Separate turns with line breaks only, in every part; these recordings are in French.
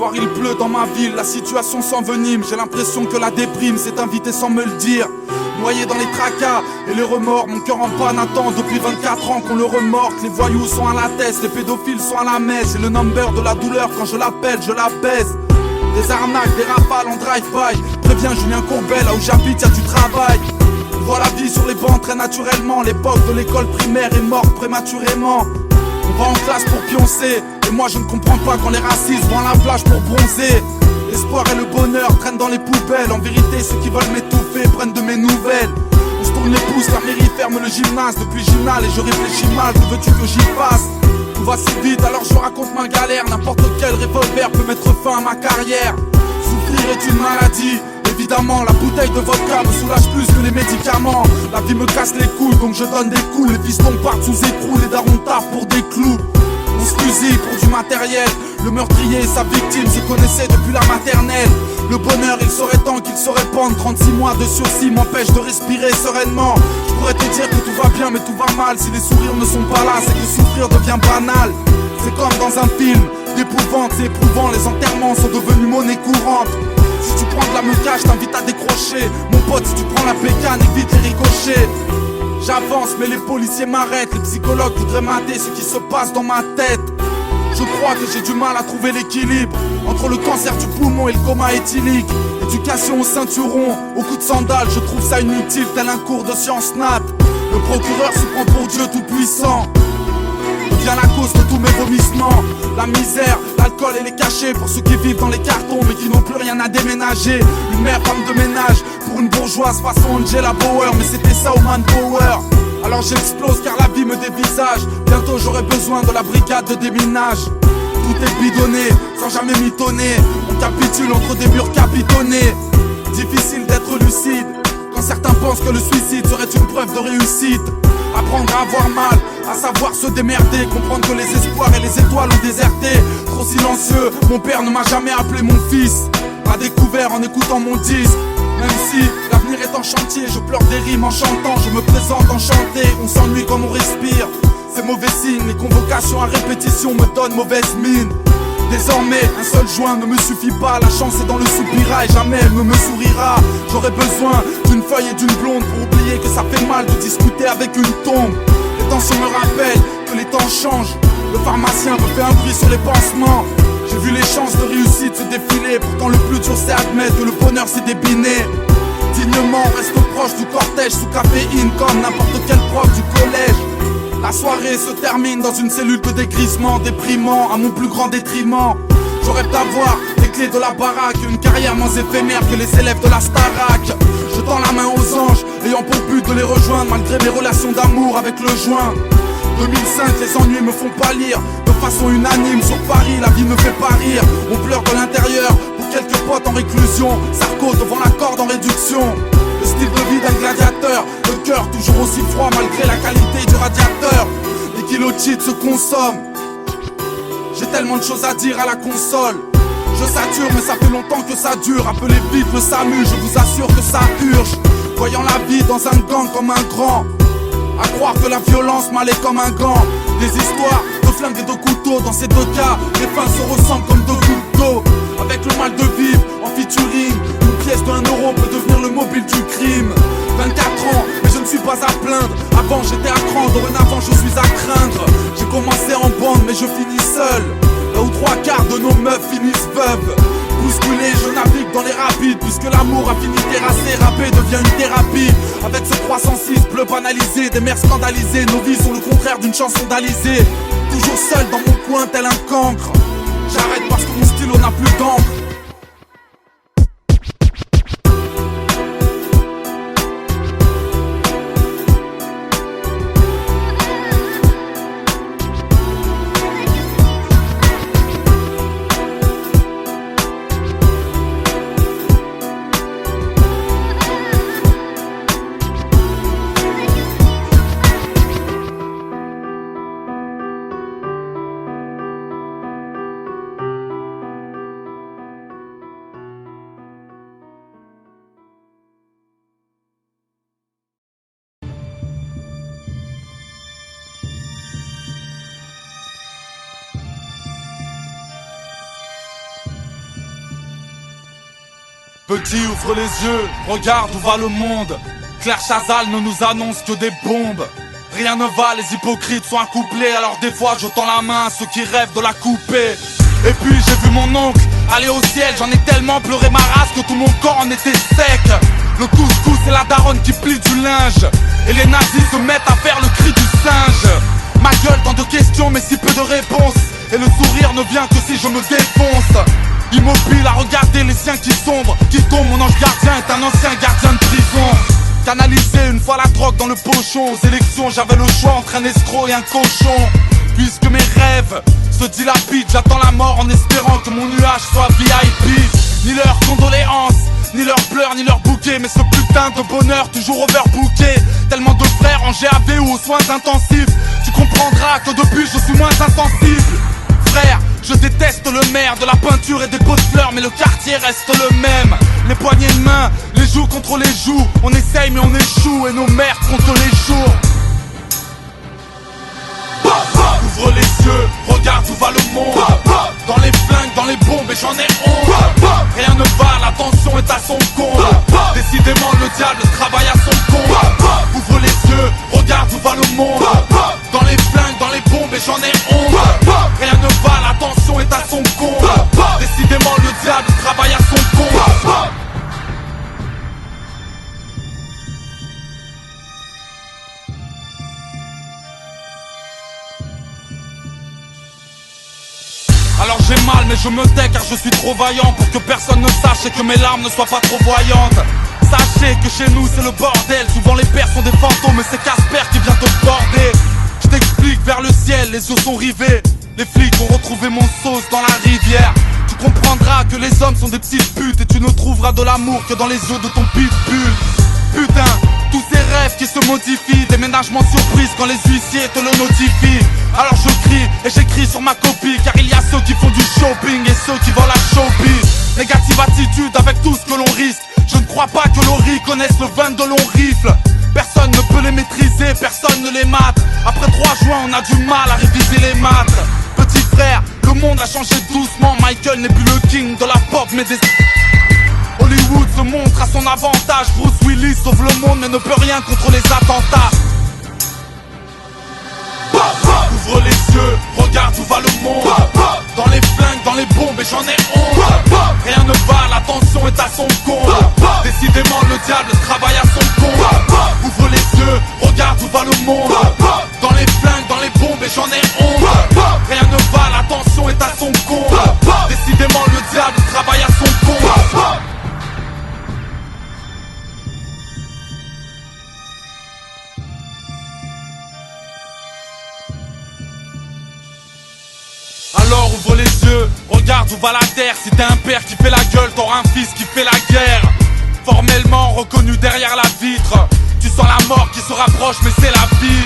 soir il pleut dans ma ville, la situation s'envenime. J'ai l'impression que la déprime s'est invitée sans me le dire. Noyé dans les tracas et les remords, mon cœur en panne attend depuis 24 ans qu'on le remorque. Les voyous sont à la tête, les pédophiles sont à la messe. Et le number de la douleur, quand je l'appelle, je la baise. Des arnaques, des rafales en drive-by. Préviens Julien Courbet, là où j'habite y'a du travail. On voit la vie sur les bancs très naturellement. L'époque de l'école primaire est morte prématurément. On va en classe pour pioncer. Et moi je ne comprends pas quand les racistes vont à la plage pour bronzer. L'espoir et le bonheur traînent dans les poubelles. En vérité ceux qui veulent m'étouffer prennent de mes nouvelles. On se tourne les pouces, la mairie ferme le gymnase depuis Gymnal. Et je réfléchis mal, que veux-tu que j'y fasse? Tout va si vite alors je raconte ma galère. N'importe quel revolver peut mettre fin à ma carrière. Souffrir est une maladie. Évidemment, la bouteille de vodka me soulage plus que les médicaments. La vie me casse les couilles donc je donne des coups. Les pistons partent sous écrou, les darons taffent pour des clous. On se fusille pour du matériel. Le meurtrier et sa victime se connaissaient depuis la maternelle. Le bonheur il serait temps qu'il se répande. 36 mois de sursis m'empêchent de respirer sereinement. Je pourrais te dire que tout va bien mais tout va mal. Si les sourires ne sont pas là c'est que souffrir devient banal. C'est comme dans un film d'épouvante, c'est éprouvant. Les enterrements sont devenus monnaie courante. Si tu prends de la meucage, je t'invite à décrocher. Mon pote, si tu prends la pécane, évite les ricochets. J'avance, mais les policiers m'arrêtent. Les psychologues voudraient mater ce qui se passe dans ma tête. Je crois que j'ai du mal à trouver l'équilibre entre le cancer du poumon et le coma éthylique. Éducation au ceinturon, au coup de sandales, je trouve ça inutile, tel un cours de sciences nat. Le procureur se prend pour Dieu tout-puissant. Devient la cause de tous mes vomissements. La misère, l'alcool et les cachets pour ceux qui vivent dans les cartons mais qui n'ont plus rien à déménager. Une mère femme de ménage pour une bourgeoise façon Angela Bauer. Mais c'était ça au manpower. Alors j'explose car la vie me dévisage. Bientôt j'aurai besoin de la brigade de déminage. Tout est bidonné, sans jamais mitonner. On capitule entre des murs capitonnés. Difficile d'être lucide quand certains pensent que le suicide serait une preuve de réussite. Apprendre à avoir mal, à savoir se démerder. Comprendre que les espoirs et les étoiles ont déserté. Trop silencieux, mon père ne m'a jamais appelé mon fils. M'a découvert en écoutant mon disque. Même si l'avenir est en chantier, je pleure des rimes en chantant. Je me présente enchanté, on s'ennuie comme on respire. C'est mauvais signe, les convocations à répétition me donnent mauvaise mine. Désormais, un seul joint ne me suffit pas. La chance est dans le soupirail, jamais elle ne me sourira. J'aurais besoin d'une feuille et d'une blonde pour oublier que ça fait mal de discuter avec une tombe. Les tensions me rappellent que les temps changent. Le pharmacien me fait un prix sur les pansements. J'ai vu les chances de réussite se défiler. Pourtant le plus dur c'est admettre que le bonheur s'est débiné. Dignement, on reste proche du cortège sous caféine comme n'importe quel prof du collège. La soirée se termine dans une cellule de dégrisement déprimant à mon plus grand détriment. J'aurais d'avoir les clés de la baraque, une carrière moins éphémère que les élèves de la Starac. Je tends la main aux anges, ayant pour but de les rejoindre malgré mes relations d'amour avec le joint. 2005, les ennuis me font pâlir de façon unanime sur Paris, la vie ne fait pas rire. On pleure de l'intérieur pour quelques potes en réclusion. Sarko devant la corde en réduction. Le style de vie d'un gladiateur, le cœur toujours aussi froid malgré la qualité du radiateur. Les kilotitres se consomment. J'ai tellement de choses à dire à la console. Je sature mais ça fait longtemps que ça dure. Appelez vite le SAMU, je vous assure que ça urge. Voyant la vie dans un gang comme un grand. À croire que la violence m'allait comme un gant. Des histoires de flingues et de couteaux. Dans ces deux cas, les fins se ressemblent comme deux gouttes d'eau. Avec le mal de vivre en featuring, une pièce de 1 euro peut devenir le mobile du crime. 24 ans, mais je ne suis pas à plaindre. Avant j'étais à cran, dorénavant je suis à craindre. J'ai commencé en bande mais je finis seul. Là où 3/4 de nos meufs finissent veuves. Bousculé, je navigue dans les rapides. Puisque l'amour a fini terrassé, rapper devient une thérapie. Avec ce 306 bleu banalisé, des mères scandalisées. Nos vies sont le contraire d'une chanson d'Alizé. Toujours seul dans mon coin tel un cancre. J'arrête parce que mon stylo n'a plus d'encre. Petit, ouvre les yeux, regarde où va le monde. Claire Chazal ne nous annonce que des bombes. Rien ne va, les hypocrites sont accouplés. Alors des fois je tends la main à ceux qui rêvent de la couper. Et puis j'ai vu mon oncle aller au ciel. J'en ai tellement pleuré ma race que tout mon corps en était sec. Le couscous c'est la daronne qui plie du linge. Et les nazis se mettent à faire le cri du singe. Ma gueule tant de questions mais si peu de réponses. Et le sourire ne vient que si je me défonce. Immobile à regarder les siens qui sombrent, qui tombent, mon ange gardien est un ancien gardien de prison. Canalisé une fois la drogue dans le pochon. Aux élections j'avais le choix entre un escroc et un cochon. Puisque mes rêves se dilapident, j'attends la mort en espérant que mon nuage soit VIP. Ni leurs condoléances, ni leurs pleurs, ni leurs bouquets. Mais ce putain de bonheur toujours overbooké. Tellement de frères en GAV ou aux soins intensifs. Tu comprendras que depuis je suis moins insensible. Frère, je déteste le maire, de la peinture et des pots de fleurs, mais le quartier reste le même. Les poignées de main, les joues contre les joues. On essaye mais on échoue et nos mères contre les jours. Ouvre les yeux, regarde où va le monde. Dans les flingues, dans les bombes et j'en ai honte. Rien ne va, la tension est à son comble. Décidément le diable travaille à son compte. Ouvre les yeux, regarde où va le monde. Dans les flingues, dans les bombes et j'en ai honte. Rien ne va, la tension est à son comble. Décidément le diable travaille à son compte. Alors j'ai mal mais je me tais car je suis trop vaillant pour que personne ne sache et que mes larmes ne soient pas trop voyantes. Sachez que chez nous c'est le bordel, souvent les pères sont des fantômes mais c'est Casper qui vient te border. Je t'explique vers le ciel, les yeux sont rivés. Les flics ont retrouvé mon sauce dans la rivière. Tu comprendras que les hommes sont des petites putes et tu ne trouveras de l'amour que dans les yeux de ton pitbull. Putain, tous ces rêves qui se modifient, déménagement surprise quand les huissiers te le notifient. Alors je crie et j'écris sur ma copie, car il y a ceux qui font du shopping et ceux qui vendent la showbiz. Négative attitude avec tout ce que l'on risque. Je ne crois pas que l'Ori connaisse le 22 long rifle. Personne ne peut les maîtriser, personne ne les mate. Après 3 juin on a du mal à réviser les maths. Petit frère, le monde a changé doucement. Michael n'est plus le king de la pop mais des... Hollywood se montre à son avantage. Bruce Willis sauve le monde mais ne peut rien contre les attentats. Ouvre les yeux, regarde où va le monde. Dans les flingues, dans les bombes et j'en ai honte. Rien ne va, la tension est à son comble. Décidément le diable travaille à son compte. Ouvre les yeux, regarde où va le monde. Dans les flingues, dans les bombes et j'en ai honte. Rien ne va, la tension est à son comble. Décidément le diable travaille à son compte. Alors ouvre les yeux, regarde où va la terre. Si t'es un père qui fait la gueule, t'auras un fils qui fait la guerre. Formellement reconnu derrière la vitre, tu sens la mort qui se rapproche mais c'est la vie.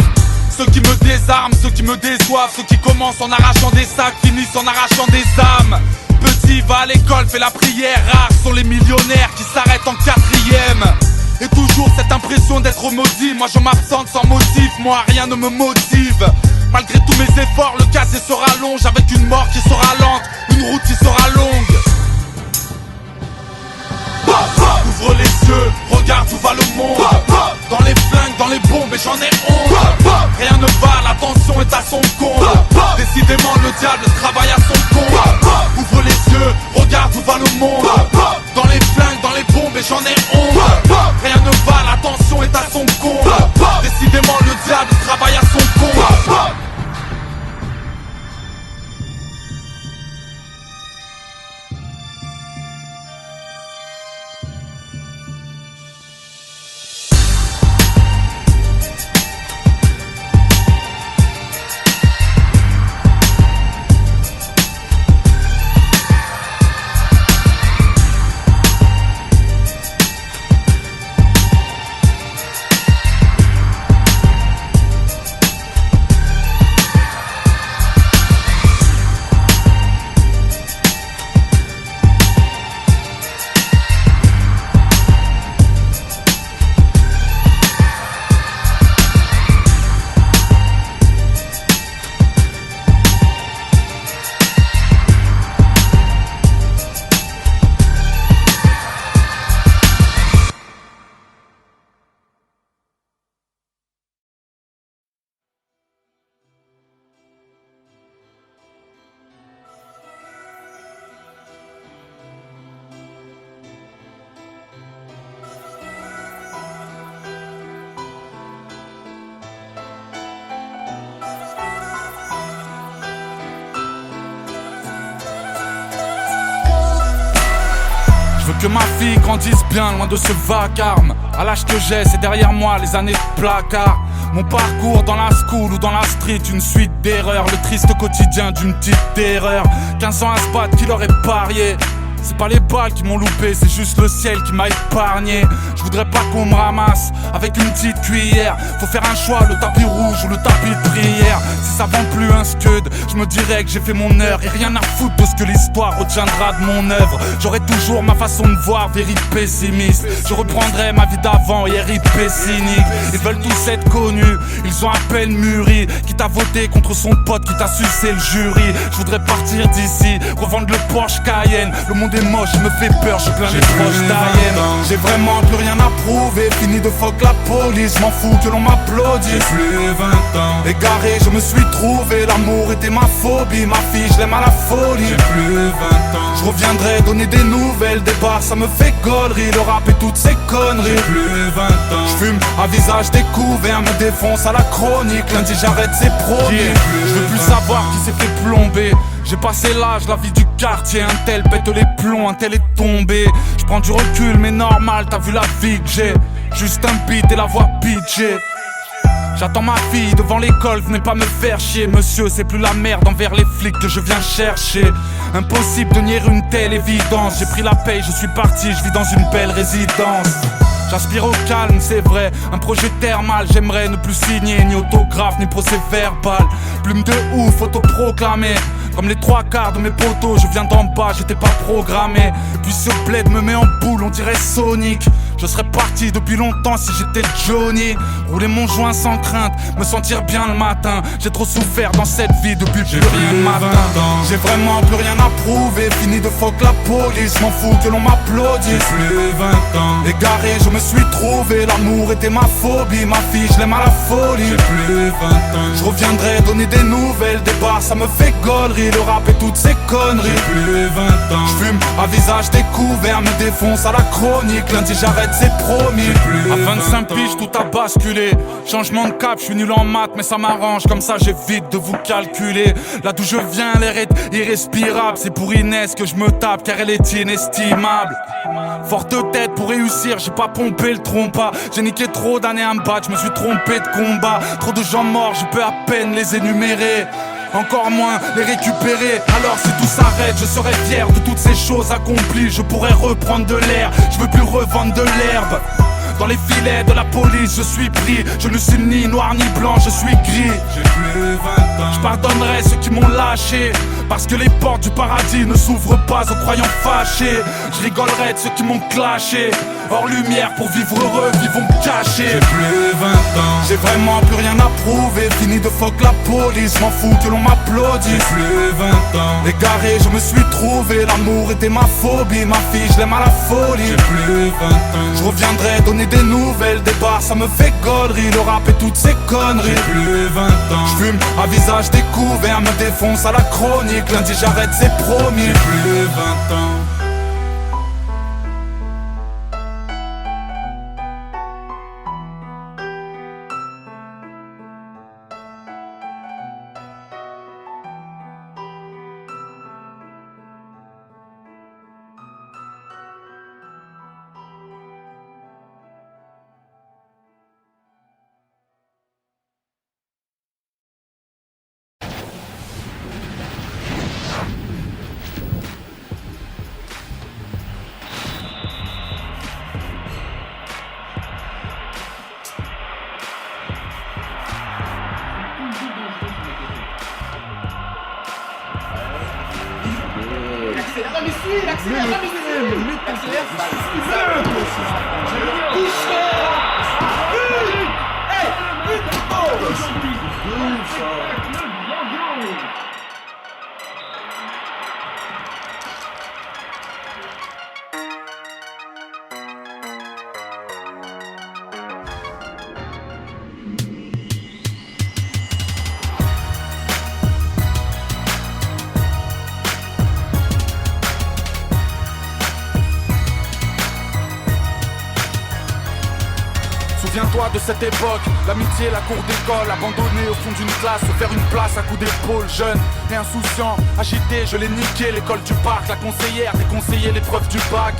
Ceux qui me désarment, ceux qui me déçoivent, ceux qui commencent en arrachant des sacs, finissent en arrachant des âmes. Petit va à l'école, fait la prière, rares sont les millionnaires qui s'arrêtent en 4ème. Et toujours cette impression d'être maudit, moi je m'absente sans motif, moi rien ne me motive. Malgré tous mes efforts, le casier se rallonge avec une mort qui sera lente, une route qui sera longue. Ouvre les yeux, regarde où va le monde. Dans les flingues, dans les bombes et j'en ai honte. Rien ne va, la tension est à son comble. Décidément le diable travaille à son compte. Ouvre les yeux, regarde où va le monde. Dans les flingues, dans les bombes et j'en ai honte. Rien ne va, la tension est à son comble. Décidément le diable travaille à son compte. que ma fille grandisse bien loin de ce vacarme. À l'âge que j'ai, c'est derrière moi les années de placard. Mon parcours dans la school ou dans la street, une suite d'erreurs. Le triste quotidien d'une petite erreur. 15 ans à se battre, qui leur est parié. C'est pas les balles qui m'ont loupé, c'est juste le ciel qui m'a épargné. Je voudrais pas qu'on me ramasse avec une petite cuillère. Faut faire un choix, le tapis rouge ou le tapis de prière. Si ça vend plus un scud, je me dirais que j'ai fait mon heure. Et rien à foutre de ce que l'histoire retiendra de mon œuvre. J'aurai toujours ma façon de voir, vérité pessimiste. Je reprendrai ma vie d'avant, RIP cynique. Ils veulent tous être connus, ils ont à peine mûri. Qui t'a voté contre son pote, qui t'a sucé le jury. Je voudrais partir d'ici, revendre le Porsche Cayenne. Le monde est moche, me fait peur, je plains les proches d'Arienne. J'ai vraiment plus rien à prouver, fini de fuck la police. M'en fous que l'on m'applaudisse. J'ai plus 20 ans, égaré, je me suis trouvé. L'amour était ma phobie, ma fille, je l'aime à la folie. J'ai plus 20 ans, je reviendrai donner des nouvelles. Des bars, ça me fait gaulerie, le rap et toutes ces conneries. J'ai plus 20 ans, je fume à visage découvert, me défonce à la chronique. Lundi j'arrête, c'est promis. Je veux plus savoir qui s'est fait plomber. J'ai passé l'âge, la vie du quartier. Un tel pète les plombs, un tel est tombé. Je prends du recul mais normal, t'as vu la vie que j'ai. Juste un beat et la voix pitchée. J'attends ma fille devant l'école, venez pas me faire chier. Monsieur, c'est plus la merde envers les flics que je viens chercher. Impossible de nier une telle évidence. J'ai pris la paye, je suis parti, je vis dans une belle résidence. J'aspire au calme, c'est vrai, un projet thermal. J'aimerais ne plus signer ni autographe ni procès verbal. Plume de ouf, autoproclamé. Comme les trois quarts de mes potos, je viens d'en bas, j'étais pas programmé. Et puis ce bled me met en boule, on dirait Sonic. Je serais parti depuis longtemps si j'étais Johnny. Rouler mon joint sans crainte, me sentir bien le matin. J'ai trop souffert dans cette vie depuis plus rien matin. J'ai vraiment plus rien à prouver, fini de fuck la police. M'en fous que l'on m'applaudisse. J'ai plus 20 ans, égaré, je me suis trouvé. L'amour était ma phobie, ma fille, je l'aime à la folie. J'ai plus 20 ans, je reviendrai donner des nouvelles. Des bars, ça me fait gaulerie, le rap et toutes ces conneries. J'ai plus 20 ans, je fume à visage découvert, me défonce à la chronique. Lundi j'arrête, c'est promis. À 25 piges tout a basculé. Changement de cap, je suis nul en maths mais ça m'arrange. Comme ça j'évite de vous calculer. Là d'où je viens l'air est irrespirable. C'est pour Inès que je me tape car elle est inestimable. Forte tête pour réussir, j'ai pas pompé le trompe-pas. J'ai niqué trop d'années à me battre, je me suis trompé de combat. Trop de gens morts, je peux à peine les énumérer. Encore moins les récupérer. Alors si tout s'arrête, je serai fier de toutes ces choses accomplies. Je pourrais reprendre de l'air, je veux plus revendre de l'herbe. Dans les filets de la police, je suis pris. Je ne suis ni noir ni blanc, je suis gris. J'ai plus 20 ans, je pardonnerai ceux qui m'ont lâché. Parce que les portes du paradis ne s'ouvrent pas aux croyants fâchés. Je rigolerai de ceux qui m'ont clashé. Hors lumière pour vivre heureux, vivons cachés. J'ai plus 20 ans, j'ai vraiment plus rien à prouver. Fini de fuck la police, m'en fous que l'on m'applaudisse. J'ai plus 20 ans, égaré, je me suis trouvé. L'amour était ma phobie, ma fille, je l'aime à la folie. J'ai plus 20 ans, je reviendrai donner des nouvelles. Des bars, ça me fait gaulerie, le rap et toutes ces conneries. J'ai plus 20 ans, je fume à visage découvert, me défonce à la chronique. Lundi j'arrête, c'est promis. J'ai plus 20 ans.
Il accélère,
Souviens-toi de cette époque, l'amitié, la cour d'école, abandonné au fond d'une classe, se faire une place à coups d'épaule, jeune et insouciant, agité, je l'ai niqué, l'école du parc, la conseillère, déconseillé l'épreuve du bac.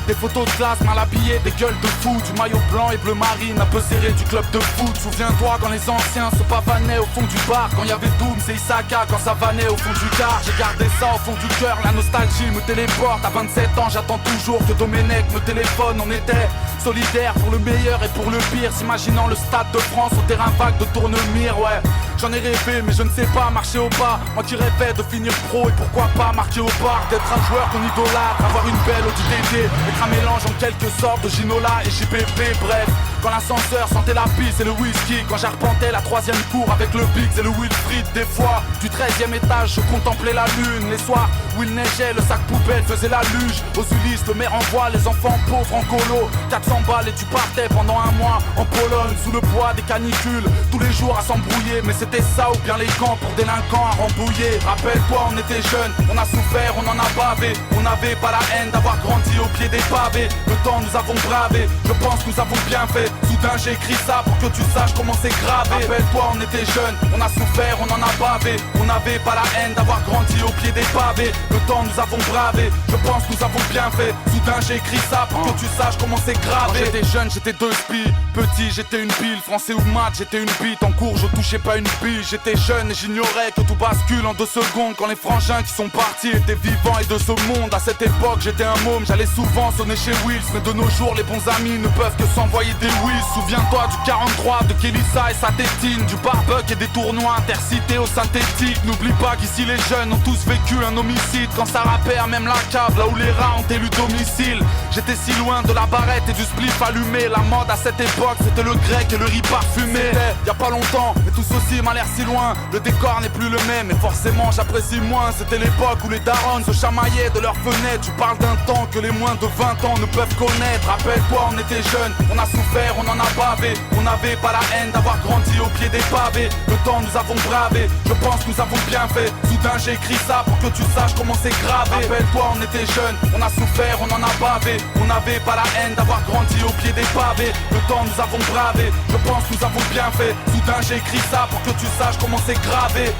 Des photos de classe mal habillées, des gueules de fou, du maillot blanc et bleu marine, un peu serré du club de foot. Souviens-toi quand les anciens se pavanaient au fond du bar, quand y avait Dooms et Isaka, quand ça vannait au fond du car. J'ai gardé ça au fond du cœur, la nostalgie me téléporte. À 27 ans j'attends toujours que Domenech me téléphone. On était solidaires pour le meilleur et pour le pire, s'imaginant le stade de France au terrain vague de Tournemire, ouais. J'en ai rêvé mais je ne sais pas marcher au pas. Moi qui rêvais de finir pro et pourquoi pas marquer au bar, d'être un joueur qu'on idolâtre, avoir une belle ODD, être un mélange en quelque sorte de Ginola et JPP, bref. Quand l'ascenseur sentait la pisse et le whisky, quand j'arpentais la 3ème cour avec le Biggs et le Wilfried. Des fois, du 13ème étage, je contemplais la lune. Les soirs où il neigeait, le sac poubelle faisait la luge. Aux Ulysses, le maire envoie les enfants pauvres en colo. 400 balles et tu partais pendant un mois en Pologne, sous le poids des canicules, tous les jours à s'embrouiller. Mais c'était ça ou bien les camps pour délinquants à rembouiller. Rappelle-toi, on était jeunes, on a souffert, on en a bavé. On n'avait pas la haine d'avoir grandi au pied des pavés. Le temps nous avons bravé, je pense nous avons bien fait. Soudain j'ai écrit ça pour que tu saches comment c'est gravé. Rappelle-toi, on était jeunes, on a souffert, on en a bavé. On n'avait pas la haine d'avoir grandi au pied des pavés. Le temps nous avons bravé, je pense nous avons bien fait. Soudain j'ai écrit ça pour que tu saches comment c'est gravé. Quand j'étais jeune, j'étais 2 spies. Petit, j'étais une pile. Français ou maths, j'étais une bite. En cours, je touchais pas une bille. J'étais jeune et j'ignorais que tout bascule en 2 secondes. Quand les frangins qui sont partis étaient vivants et de ce monde. À cette époque, j'étais un môme, j'allais souvent sonner chez Wills. Mais de nos jours, les bons amis ne peuvent que s'envoyer des whiz. Souviens-toi du 43, de Kelissa et sa tétine, du barbecue et des tournois intercités au synthétique. N'oublie pas qu'ici les jeunes ont tous vécu un homicide. Quand ça rappait à même la cave, là où les rats ont élu domicile. J'étais si loin de la barrette et du spliff allumé. La mode à cette époque, c'était le grec et le riz parfumé. Y a pas longtemps, mais tout ceci m'a l'air si loin. Le décor n'est plus le même et forcément j'apprécie moins. C'était l'époque où les darons se chamaillaient de leurs fenêtres. Tu parles d'un temps que les moins de 20 ans ne peuvent connaître. Rappelle-toi, on était jeunes, on a souffert, on en a bavé. On n'avait pas la haine d'avoir grandi au pied des pavés. Le temps nous avons bravé, je pense nous avons bien fait. Soudain j'ai écrit ça pour que tu saches comment c'est gravé. Rappelle-toi, on était jeunes, on a souffert, on en a bavé. On n'avait pas la haine d'avoir grandi au pied des pavés. Le temps nous avons bravé, je pense nous avons bien fait. Soudain j'ai écrit ça pour que tu saches comment c'est gravé.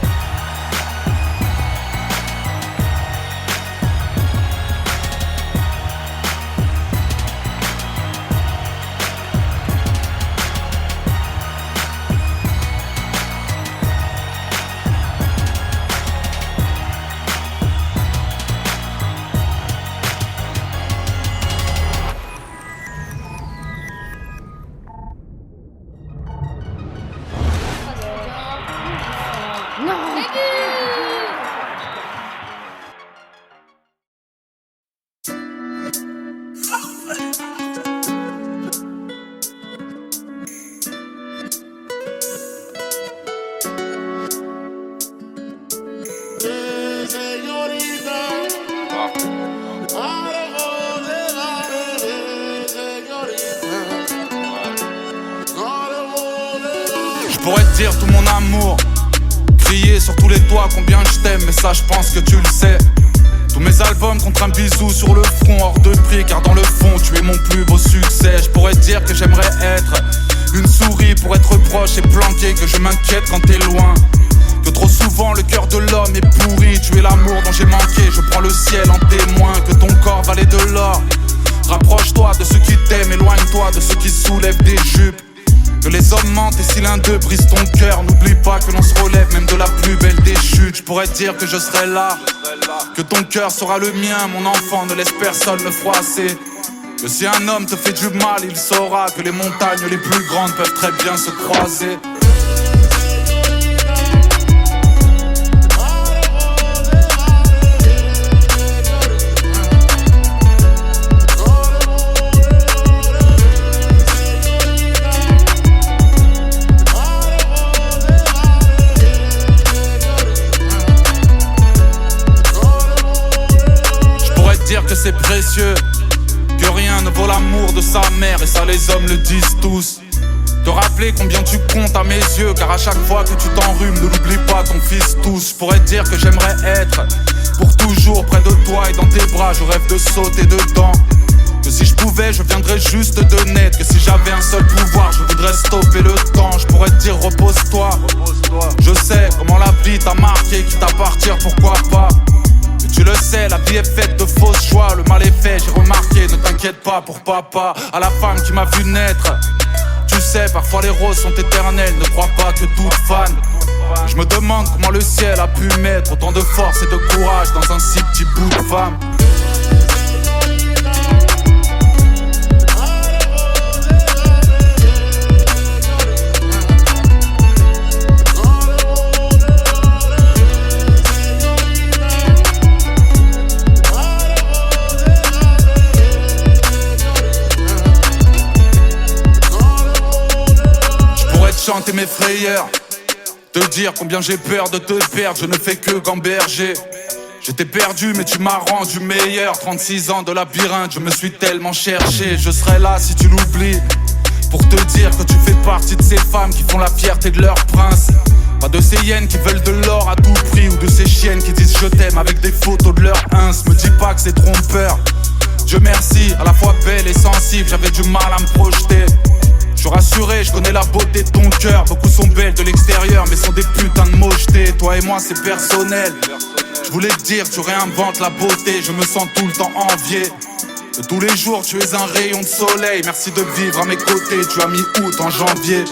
Je pourrais te dire tout mon amour, crier sur tous les toits combien je t'aime, mais ça je pense que tu le sais. Tous mes albums contre un bisou sur le front, hors de prix, car dans le fond tu es mon plus beau succès. Je pourrais te dire que j'aimerais être une souris pour être proche et planqué, que je m'inquiète quand t'es loin, que trop souvent le cœur de l'homme est pourri. Tu es l'amour dont j'ai manqué, je prends le ciel en témoin, que ton corps valait de l'or. Rapproche-toi de ceux qui t'aiment, éloigne-toi de ceux qui soulèvent des jupes. Que les hommes mentent et si l'un d'eux brise ton cœur, n'oublie pas que l'on se relève même de la plus belle des chutes. Je pourrais te dire que je serai là, que ton cœur sera le mien, mon enfant, ne laisse personne le froisser. Que si un homme te fait du mal, il saura que les montagnes les plus grandes peuvent très bien se croiser. Que c'est précieux, que rien ne vaut l'amour de sa mère, et ça les hommes le disent tous. Te rappeler combien tu comptes à mes yeux, car à chaque fois que tu t'enrhumes, ne l'oublie pas ton fils tous. Je pourrais te dire que j'aimerais être pour toujours près de toi et dans tes bras, je rêve de sauter dedans. Que si je pouvais, je viendrais juste de naître, que si j'avais un seul pouvoir, je voudrais stopper le temps. Je pourrais te dire repose-toi, je sais comment la vie t'a marqué, quitte à partir, pourquoi pas. Tu le sais, la vie est faite de fausses choix. Le mal est fait, j'ai remarqué, ne t'inquiète pas pour papa. À la femme qui m'a vu naître. Tu sais, parfois les roses sont éternelles. Ne crois pas que toute fan. Je me demande comment le ciel a pu mettre autant de force et de courage dans un si petit bout de femme. Chanter mes frayeurs, te dire combien j'ai peur de te perdre. Je ne fais que gamberger. J'étais perdu mais tu m'as rendu meilleur. 36 ans de labyrinthe, je me suis tellement cherché. Je serai là si tu l'oublies, pour te dire que tu fais partie de ces femmes qui font la fierté de leur prince. Pas de ces hyènes qui veulent de l'or à tout prix, ou de ces chiennes qui disent je t'aime avec des photos de leur ins. Me dis pas que c'est trompeur. Dieu merci, à la fois belle et sensible, j'avais du mal à me projeter. Je suis rassuré, je connais la beauté de ton cœur. Beaucoup sont belles de l'extérieur, mais sont des putains de mochetés. Toi et moi c'est personnel. Je voulais te dire, tu réinventes la beauté. Je me sens tout le temps envié. De tous les jours tu es un rayon de soleil. Merci de vivre à mes côtés, tu as mis août en janvier.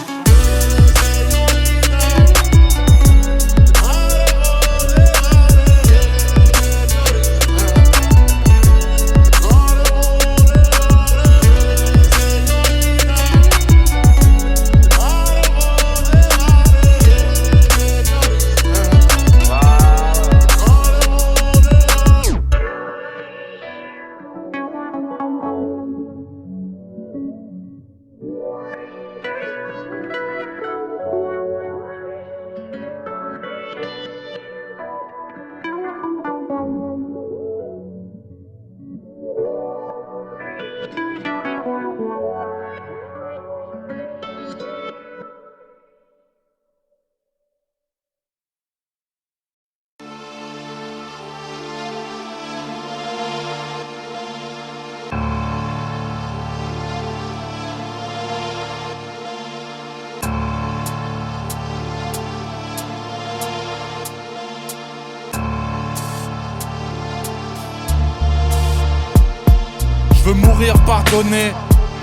Je veux mourir pardonné,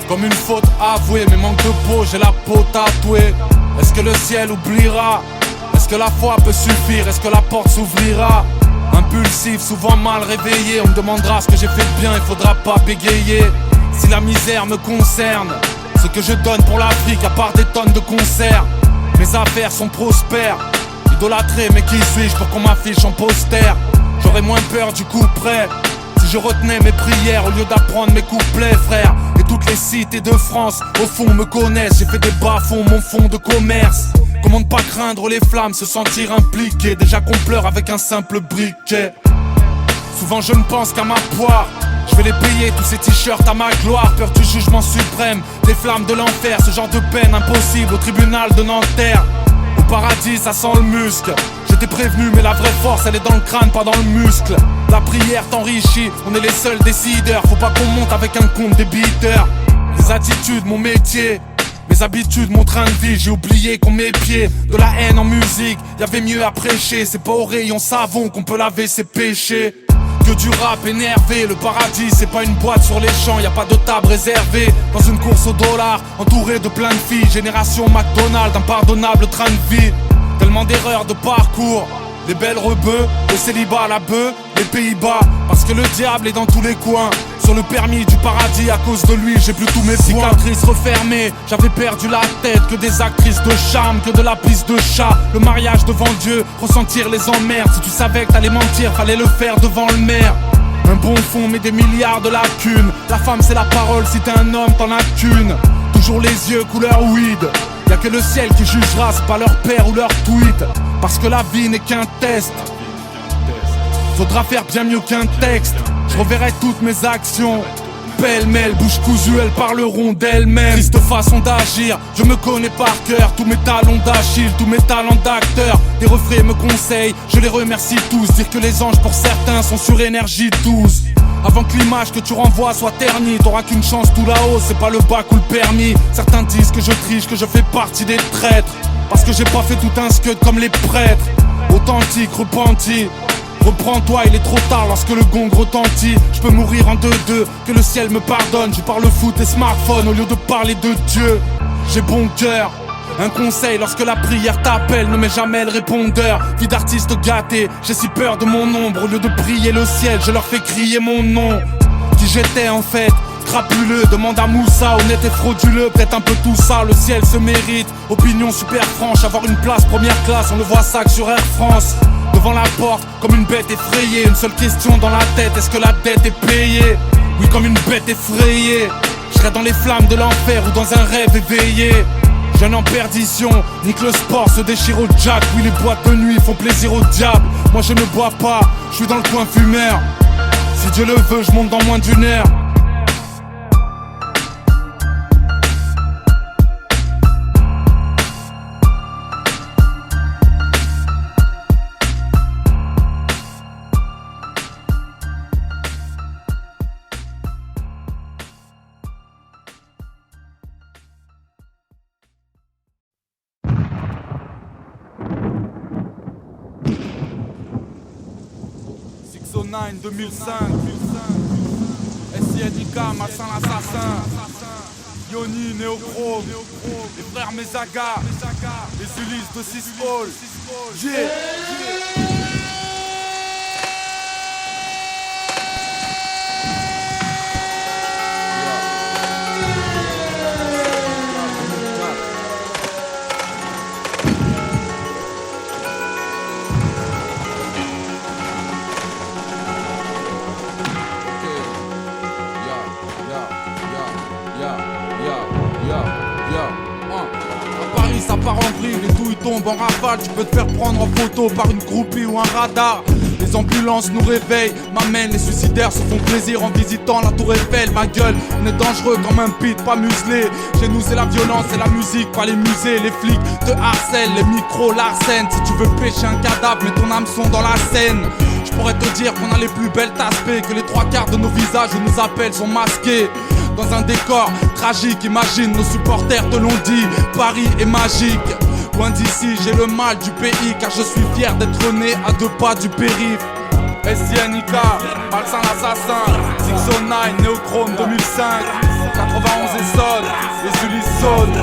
comme une faute avouée. Mais manque de peau, j'ai la peau tatouée. Est-ce que le ciel oubliera? Est-ce que la foi peut suffire? Est-ce que la porte s'ouvrira? Impulsif, souvent mal réveillé, on me demandera ce que j'ai fait de bien, il faudra pas bégayer. Si la misère me concerne, ce que je donne pour l'Afrique, à part des tonnes de concerts. Mes affaires sont prospères, idolâtré, mais qui suis-je pour qu'on m'affiche en poster? J'aurais moins peur du coup près si je retenais mes prières au lieu d'apprendre mes couplets, frère. Et toutes les cités de France, au fond, me connaissent. J'ai fait des bas-fonds, mon fonds de commerce. Comment ne pas craindre les flammes, se sentir impliqué? Déjà qu'on pleure avec un simple briquet. Souvent je ne pense qu'à ma poire. Je vais les payer, tous ces t-shirts à ma gloire. Peur du jugement suprême, des flammes de l'enfer. Ce genre de peine impossible au tribunal de Nanterre. Au paradis ça sent le muscle. J'étais prévenu mais la vraie force elle est dans le crâne, pas dans le muscle. La prière t'enrichit, on est les seuls décideurs. Faut pas qu'on monte avec un compte débiteur. Les attitudes, mon métier, mes habitudes, mon train de vie. J'ai oublié qu'on m'épiait de la haine en musique. Y'avait mieux à prêcher, c'est pas au rayon savon qu'on peut laver ses péchés. Que du rap énervé, le paradis c'est pas une boîte sur les champs. Y'a pas de table réservée dans une course au dollar, entouré de plein de filles. Génération McDonald's, impardonnable train de vie. Tellement d'erreurs de parcours, les belles rebeux, le célibat, la bœuf, les Pays-Bas. Parce que le diable est dans tous les coins. Sur le permis du paradis, à cause de lui, j'ai plus tous mes points. Cicatrices refermées, j'avais perdu la tête. Que des actrices de charme, que de la piste de chat. Le mariage devant Dieu, ressentir les emmerdes. Si tu savais que t'allais mentir, fallait le faire devant le maire. Un bon fond mais des milliards de lacunes. La femme c'est la parole, si t'es un homme t'en as qu'une. Toujours les yeux couleur weed. Y'a que le ciel qui jugera, c'est pas leur père ou leur tweet. Parce que la vie n'est qu'un test. Faudra faire bien mieux qu'un texte. Je reverrai toutes mes actions pêle-mêle, bouche cousue, elles parleront d'elles-mêmes. Triste façon d'agir, je me connais par cœur. Tous mes talons d'Achille, tous mes talents d'acteur. Des refrains me conseillent, je les remercie tous. Dire que les anges pour certains sont sur énergie 12. Avant que l'image que tu renvoies soit ternie, t'auras qu'une chance tout là-haut, c'est pas le bac ou le permis. Certains disent que je triche, que je fais partie des traîtres. Parce que j'ai pas fait tout un scud comme les prêtres. Authentique, repenti, Reprends-toi, il est trop tard lorsque le gong retentit. Je peux mourir en 2-2, que le ciel me pardonne. Je parle foot et smartphone au lieu de parler de Dieu. J'ai bon cœur. Un conseil, lorsque la prière t'appelle, ne mets jamais le répondeur. Vie d'artiste gâté, j'ai si peur de mon ombre. Au lieu de prier le ciel, je leur fais crier mon nom. Qui j'étais en fait, crapuleux, demande à Moussa, honnête et frauduleux. Peut-être un peu tout ça, le ciel se mérite. Opinion super franche, avoir une place première classe, on le voit ça que sur Air France. Devant la porte, comme une bête effrayée. Une seule question dans la tête, est-ce que la dette est payée? Oui, comme une bête effrayée. Je serais dans les flammes de l'enfer ou dans un rêve éveillé. Jeune en perdition, nique le sport, se déchire au jack. Oui, les boîtes de nuit font plaisir au diable. Moi je ne bois pas, je suis dans le coin fumeur. Si Dieu le veut, je monte dans moins d'une heure. Nine 2005, SINK, Malsain l'assassin, Yoni, Néochrome, les frères Mezaga, les Ulysses de 6 Hall, ça part en vrille, les douilles tombent en rafale. Tu peux te faire prendre en photo par une groupie ou un radar. Les ambulances nous réveillent, m'amènent, les suicidaires se font plaisir en visitant la tour Eiffel. Ma gueule, on est dangereux comme un pit, pas muselé. Chez nous c'est la violence et la musique, pas les musées. Les flics te harcèlent, les micros l'arsènent. Si tu veux pêcher un cadavre, mets ton hameçon dans la Seine. Je pourrais te dire qu'on a les plus belles taspées, que les 3/4 de nos visages où nous appels sont masqués. Dans un décor tragique, imagine, nos supporters te l'ont dit, Paris est magique. Loin d'ici, j'ai le mal du pays, car je suis fier d'être né à 2 pas du périph'. SINK, Malsain l'assassin, 609, Néochrome 2005, 91 et sonne, les Ulysses sonnent,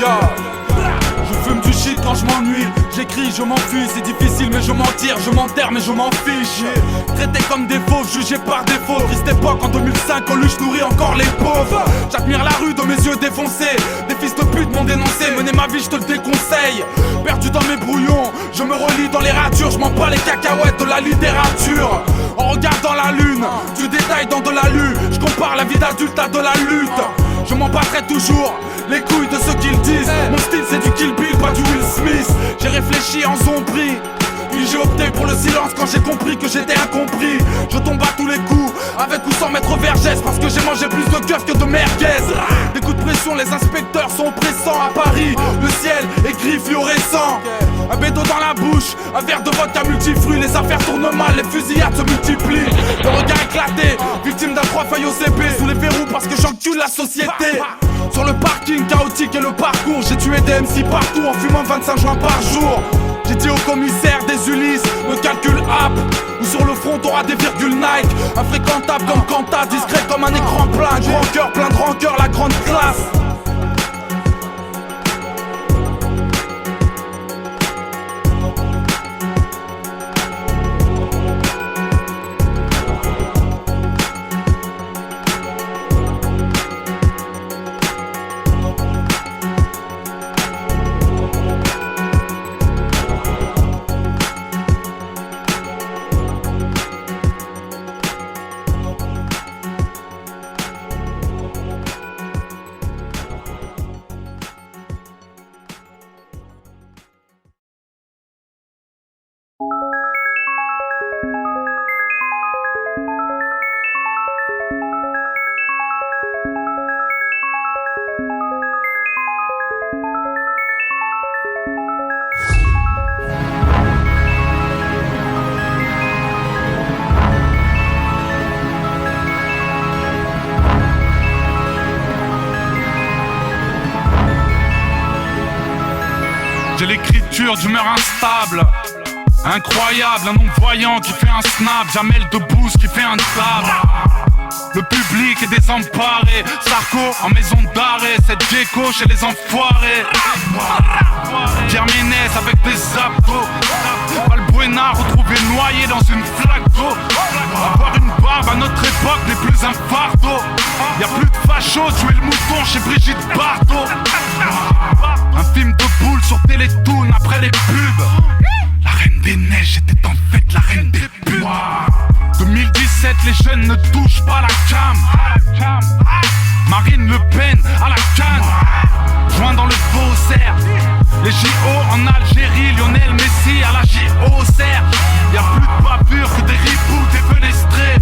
ya. Je fume du shit quand je m'ennuie, j'écris, je m'enfuis, c'est difficile mais je m'en tire, je m'enterre mais je m'en fiche. Traité comme des fauves, jugé par défaut, triste époque en 2005, en luche nourrit encore les pauvres. J'admire la rue de mes yeux défoncés, des fils de pute m'ont dénoncé, mener ma vie je te le déconseille. Perdu dans mes brouillons, je me relis dans les ratures, je m'en bats les cacahuètes de la littérature. En regardant la lune, du détail dans de la lue, je compare la vie d'adulte à de la lutte. Je m'en battrai toujours, les couilles de ceux qui le disent. Mon style c'est du Kill Bill, pas du Will Smith. J'ai réfléchi en zombie, puis j'ai opté pour le silence quand j'ai compris que j'étais incompris. Je tombe à tous les coups, avec ou sans mettre vergès, parce que j'ai mangé plus de keufs que de merguez. Des coups de pression, les inspecteurs sont oppressants à Paris. Le ciel est gris fluorescent. Un bédo dans la bouche, un verre de vodka multifruits. Les affaires tournent mal, les fusillades se multiplient. Le regard éclaté, victime d'un 3 feuilles au CP. Sous les verrous parce que j'encule la société. Sur le parking chaotique et le parcours, j'ai tué des MC partout en fumant 25 joints par jour. J'ai dit au commissaire des Ulysses, me calcule app. Ou sur le front t'auras des virgules Nike. Infréquentable comme Quanta, discret comme un écran plat. Grand cœur, plein de rancœur, la grande classe. J'ai l'écriture d'humeur instable, Incroyable, un non-voyant qui fait un snap, Jamel Debbouze qui fait un tab. Le public est désemparé, Sarko en maison d'arrêt, cette gecko chez les enfoirés. Pierre Ménès avec des abdos, Balbuena retrouvé noyé dans une flaque d'eau. Avoir une barbe à notre époque n'est plus un fardeau. Y'a plus de facho, tuer le mouton chez Brigitte Bardot. Un film de boule sur Télétoon après les pubs. La reine des neiges était en fait la reine des putes. 2017, les jeunes ne touchent pas la cam. Marine Le Pen à la canne, joint dans le faussaire. Les JO en Algérie, Lionel Messi à la JOCR. Y'a plus de bavure que des reboots défenestrés.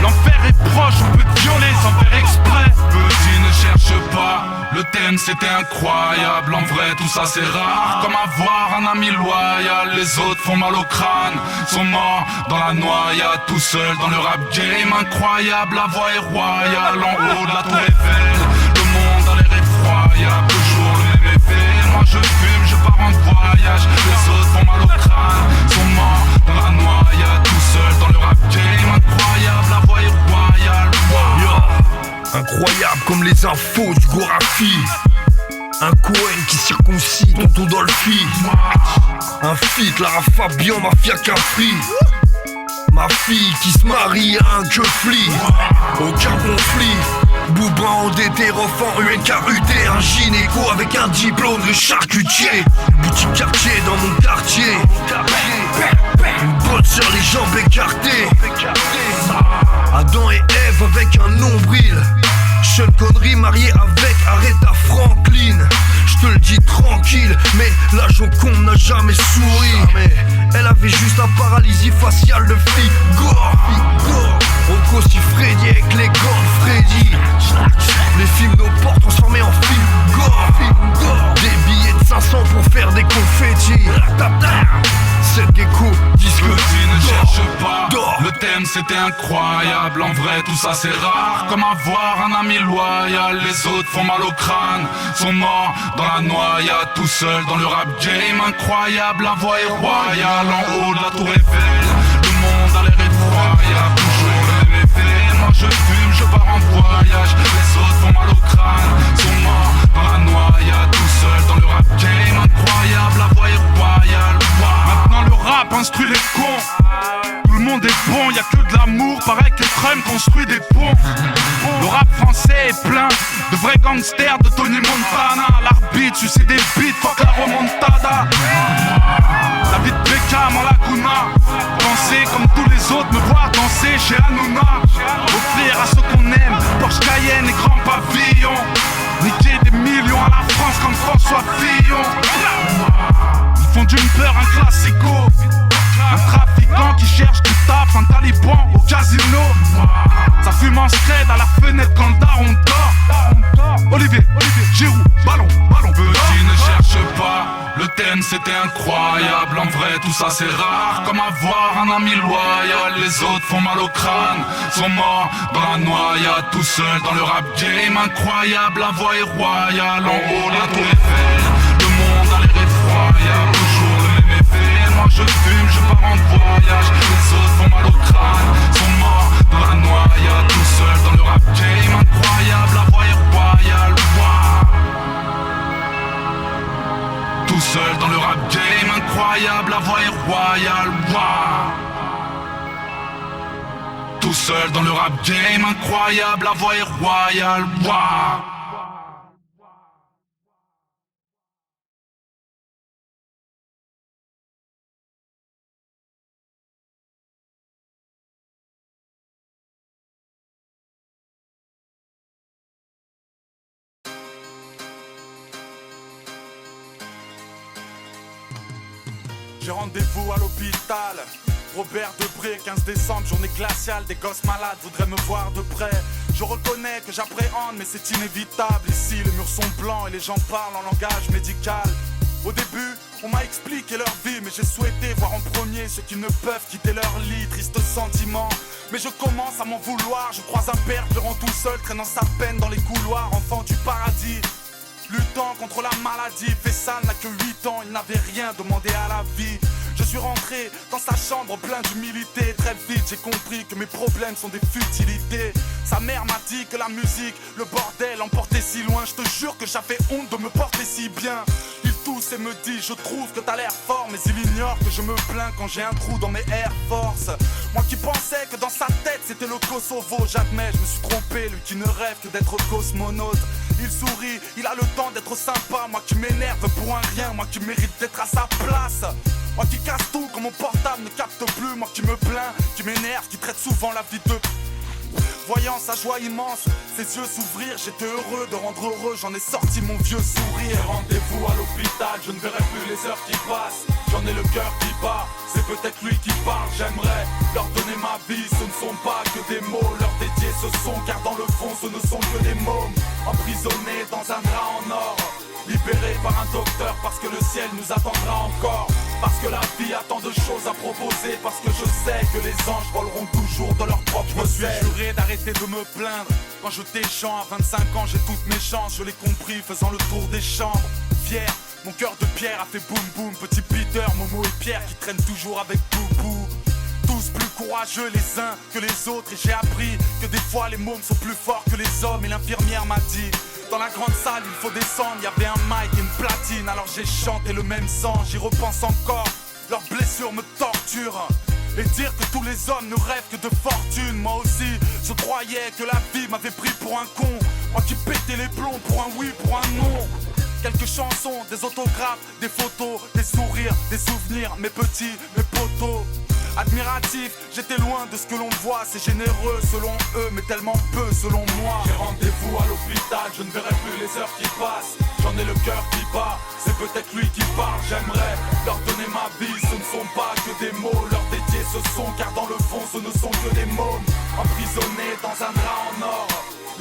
L'enfer est proche, on peut te violer sans faire exprès. Petit ne cherche pas, le thème c'était incroyable. En vrai tout ça c'est rare, comme avoir un ami loyal. Les autres font mal au crâne, sont morts dans la noyade. Tout seul dans le rap game, incroyable. La voix est royale, en haut de la tour Eiffel. Le monde a l'air effroyable, toujours le même effet. Moi je fume, je pars en voyage. Les autres font mal au crâne, sont morts dans la noyade. Tout seul dans le rap game, incroyable. La voix est royale, wow.
Incroyable comme les infos du Gorafi. Un Cohen qui circoncit Tonton Dolphy. Un feat, Lara Fabian, Mafia Capri. Ma fille qui se marie à un keufli. Aucun conflit. Boubin endetté, refend UNKUT. Un gynéco avec un diplôme de charcutier. Boutique quartier dans mon quartier. Une botte sur les jambes écartées. Adam et Ève avec un nombril. Sean Connery marié avec Aretha Franklin. Je te le dis tranquille, mais la Joconde n'a jamais souri. Elle avait juste un paralysie faciale de flic. Rocco si Freddy avec les gants de Freddy. Les films nos portes transformés en films gore. Des billets de 500 pour faire des confettis. Cette gecko disque
Petit ne cherche pas, le thème c'était incroyable. En vrai tout ça c'est rare, comme avoir un ami loyal. Les autres font mal au crâne, sont morts dans la noyade. Tout seul dans le rap game, incroyable. La voix est royale, en haut de la tour Eiffel. Le monde a l'air effroyable, toujours le même effet. Moi je fume, je pars en voyage. Les autres font mal au crâne, sont morts dans la noyade. Tout seul dans le rap game, incroyable. La voix est royale, wow. Maintenant le rap instruit les cons. Tout le monde est bon, y'a que de l'amour. Pareil que Trump construit des ponts. Le rap français est plein de vrais gangsters, de Tony Montana. L'arbitre, sucer des beats, fuck la remontada. La vie de Beckham en Laguna. Danser comme tous les autres, me voir danser chez Hanouna. Offrir à ceux qu'on aime, Porsche Cayenne et grand pavillon. Niquer des millions à la France comme François Fillon. Ils font d'une peur un classico. Un trafiquant qui cherche du taf, un taliban au casino. Ça fume en scred à la fenêtre quand le daron dort. Olivier, Giroud, ballon. Petit ne cherche pas, le thème c'était incroyable. En vrai tout ça c'est rare, comme avoir un ami loyal. Les autres font mal au crâne, sont morts dans la noyade. Tout seul dans le rap game, incroyable. La voix est royale, en haut de la tour Eiffel. Le monde a l'air effroyable, toujours le même effet. Moi je fume, je pars en voyage. Les autres font mal au crâne, sont morts dans la noyade. Tout seul dans le rap game, incroyable. La voix est royale, wow. Tout seul dans le rap game, incroyable. La voix est royale, wow. Tout seul dans le rap game, incroyable. La voix est royale, wow. J'ai rendez-vous à l'hôpital. Robert Debré, 15 décembre, journée glaciale. Des gosses malades voudraient me voir de près. Je reconnais que j'appréhende, mais c'est inévitable. Ici, les murs sont blancs et les gens parlent en langage médical. Au début, on m'a expliqué leur vie, mais j'ai souhaité voir en premier ceux qui ne peuvent quitter leur lit. Triste sentiment, mais je commence à m'en vouloir. Je croise un père pleurant tout seul, traînant sa peine dans les couloirs. Enfant du paradis, luttant contre la maladie. Faisal n'a que 8 ans, il n'avait rien demandé à la vie. Je suis rentré dans sa chambre plein d'humilité. Très vite j'ai compris que mes problèmes sont des futilités. Sa mère m'a dit que la musique, le bordel emportait si loin. Je te jure que j'avais honte de me porter si bien. Il tousse et me dit je trouve que t'as l'air fort, mais il ignore que je me plains quand j'ai un trou dans mes Air Force. Moi qui pensais que dans sa tête c'était le Kosovo. J'admets, je me suis trompé, lui qui ne rêve que d'être cosmonaute. Il sourit, il a le temps d'être sympa. Moi qui m'énerve pour un rien, moi qui mérite d'être à sa place. Moi qui casse tout quand mon portable ne capte plus. Moi qui me plains, qui m'énerve, qui traite souvent la vie de... Voyant sa joie immense, ses yeux s'ouvrir, j'étais heureux de rendre heureux, j'en ai sorti mon vieux sourire. Rendez-vous à l'hôpital, je ne verrai plus les heures qui passent. J'en ai le cœur qui bat, c'est peut-être lui qui parle. J'aimerais leur donner ma vie, ce ne sont pas que des mots. Leur dédier ce son, car dans le fond ce ne sont que des mômes. Emprisonnés dans un drap en or, libérés par un docteur parce que le ciel nous attendra encore. Parce que la vie a tant de choses à proposer. Parce que je sais que les anges voleront toujours de leur propre zèle. Je me suis juré d'arrêter de me plaindre. Quand je t'échante à 25 ans j'ai toutes mes chances. Je l'ai compris faisant le tour des chambres. Fier, mon cœur de pierre a fait boum boum. Petit Peter, Momo et Pierre qui traînent toujours avec Boubou. Tous plus courageux les uns que les autres. Et j'ai appris que des fois les mômes sont plus forts que les hommes. Et l'infirmière m'a dit dans la grande salle il faut descendre. Y'avait un mic et une platine. Alors j'ai chanté le même sang. J'y repense encore, leurs blessures me torturent. Et dire que tous les hommes ne rêvent que de fortune. Moi aussi je croyais que la vie m'avait pris pour un con. Moi qui pétais les plombs pour un oui, pour un non. Quelques chansons, des autographes, des photos, des sourires, des souvenirs. Mes petits, mes potos. Admiratif, j'étais loin de ce que l'on voit. C'est généreux selon eux, mais tellement peu selon moi. J'ai rendez-vous à l'hôpital, je ne verrai plus les heures qui passent. J'en ai le cœur qui bat, c'est peut-être lui qui parle. J'aimerais leur donner ma vie, ce ne sont pas que des mots. Leur dédier ce son, car dans le fond ce ne sont que des mômes. Emprisonnés dans un drap en or,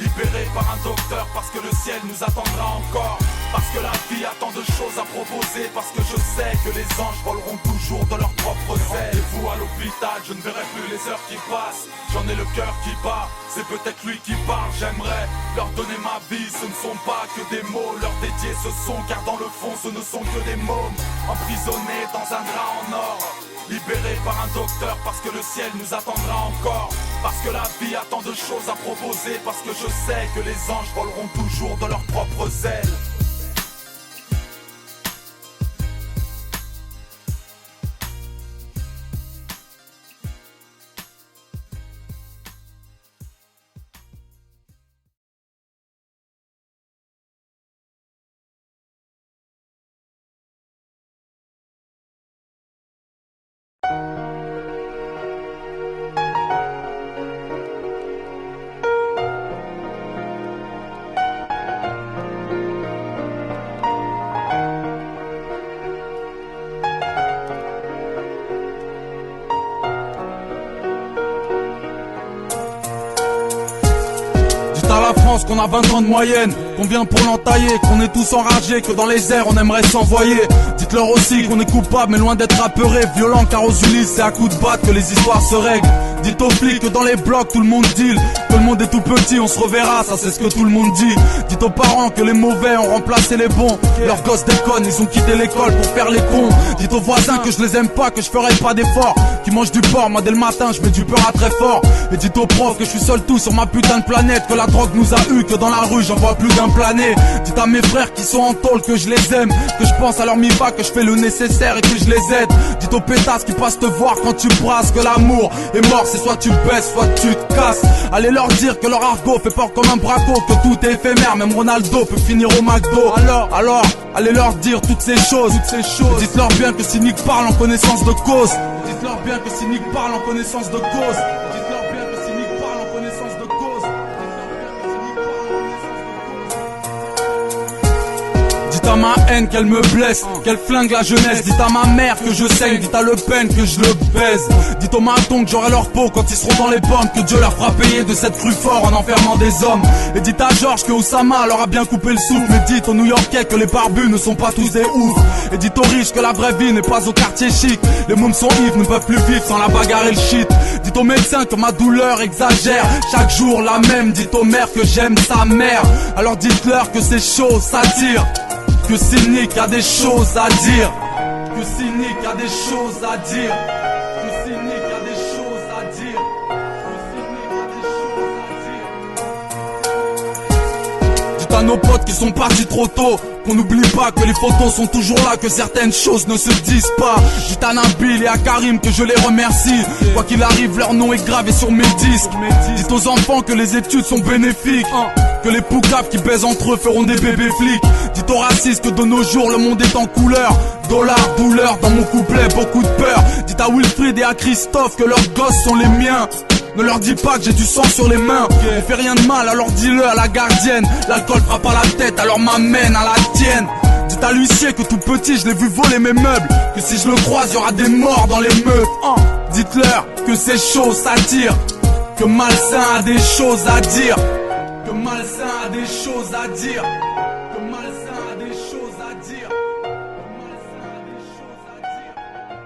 libérés par un docteur parce que le ciel nous attendra encore. Parce que la vie a tant de choses à proposer. Parce que je sais que les anges voleront toujours de leur propre zèle. Rendez-vous à l'hôpital, je ne verrai plus les heures qui passent. J'en ai le cœur qui bat, c'est peut-être lui qui parle. J'aimerais leur donner ma vie, ce ne sont pas que des mots. Leur dédier ce son, car dans le fond ce ne sont que des mômes. Emprisonnés dans un drap en or, libérés par un docteur parce que le ciel nous attendra encore. Parce que la vie a tant de choses à proposer. Parce que je sais que les anges voleront toujours de leur propre zèle.
À la France qu'on a 20 ans de moyenne, qu'on vient pour l'entailler, qu'on est tous enragés, que dans les airs on aimerait s'envoyer. Dites-leur aussi qu'on est coupable mais loin d'être apeuré, violent car aux Ulysses c'est à coups de batte que les histoires se règlent. Dites aux flics que dans les blocs tout le monde deal, que le monde est tout petit, on se reverra, ça c'est ce que tout le monde dit. Dites aux parents que les mauvais ont remplacé les bons, leurs gosses déconnent, ils ont quitté l'école pour faire les cons. Dites aux voisins que je les aime pas, que je ferai pas d'efforts, qui mangent du porc, moi dès le matin je mets du beurre à très fort. Et dites aux profs que je suis seul tout sur ma putain de planète, que la drogue nous a eu, que dans la rue j'en vois plus d'un plané. Dites à mes frères qui sont en tôle que je les aime, que je pense à leur mi-va, que je fais le nécessaire et que je les aide. Dites aux pétasses qui passent te voir quand tu brasses, que l'amour est mort, c'est soit tu baisses, soit tu te casses. Allez leur dire que leur argot fait peur comme un braco, que tout est éphémère, même Ronaldo peut finir au McDo. Alors, allez leur dire toutes ces choses. Dites-leur bien que si Nick parle en connaissance de cause. Dites-leur bien que si Nick parle en connaissance de cause. Dites-leur bien que si Nick parle en connaissance de cause. Dites à ma haine qu'elle me blesse, qu'elle flingue la jeunesse. Dites à ma mère que je saigne, dites à Le Pen que je le baise. Dites aux matons que j'aurai leur peau quand ils seront dans les bombes, que Dieu leur fera payer de cette crue fort en enfermant des hommes. Et dites à Georges que Oussama leur a bien coupé le souffle. Mais dites aux New-Yorkais que les barbus ne sont pas tous des oufs. Et dites aux riches que la vraie vie n'est pas au quartier chic. Les mômes sont ivres, ne peuvent plus vivre sans la bagarre et le shit. Dites aux médecins que ma douleur exagère, chaque jour la même. Dites aux mères que j'aime sa mère, alors dites-leur que c'est chaud, ça tire, que c'est Nick a des choses à dire, Que cynique a des choses à dire. Que cynique a des choses à dire. Que cynique a des choses à dire. Dites à nos potes qui sont partis trop tôt qu'on n'oublie pas que les photos sont toujours là, que certaines choses ne se disent pas. Dites à Nabil et à Karim que je les remercie. Quoi qu'il arrive, leur nom est gravé sur mes disques. Dites aux enfants que les études sont bénéfiques, que les poucaves qui baisent entre eux feront des bébés flics. Dites aux racistes que de nos jours le monde est en couleur. Dollar, douleur, dans mon couplet beaucoup de peur. Dites à Wilfried et à Christophe que leurs gosses sont les miens. Ne leur dis pas que j'ai du sang sur les mains. On fait rien de mal, alors dis-le à la gardienne. L'alcool frappe à la tête, alors m'amène à la tienne. Dites à l'huissier que tout petit je l'ai vu voler mes meubles. Que si je le croise y'aura des morts dans les meufs. Dites-leur que c'est chaud, ça tire. Que Malsain a des choses à dire. Que Malsain a des choses à dire. Que Malsain a des choses à dire. Que Malsain a des choses à dire.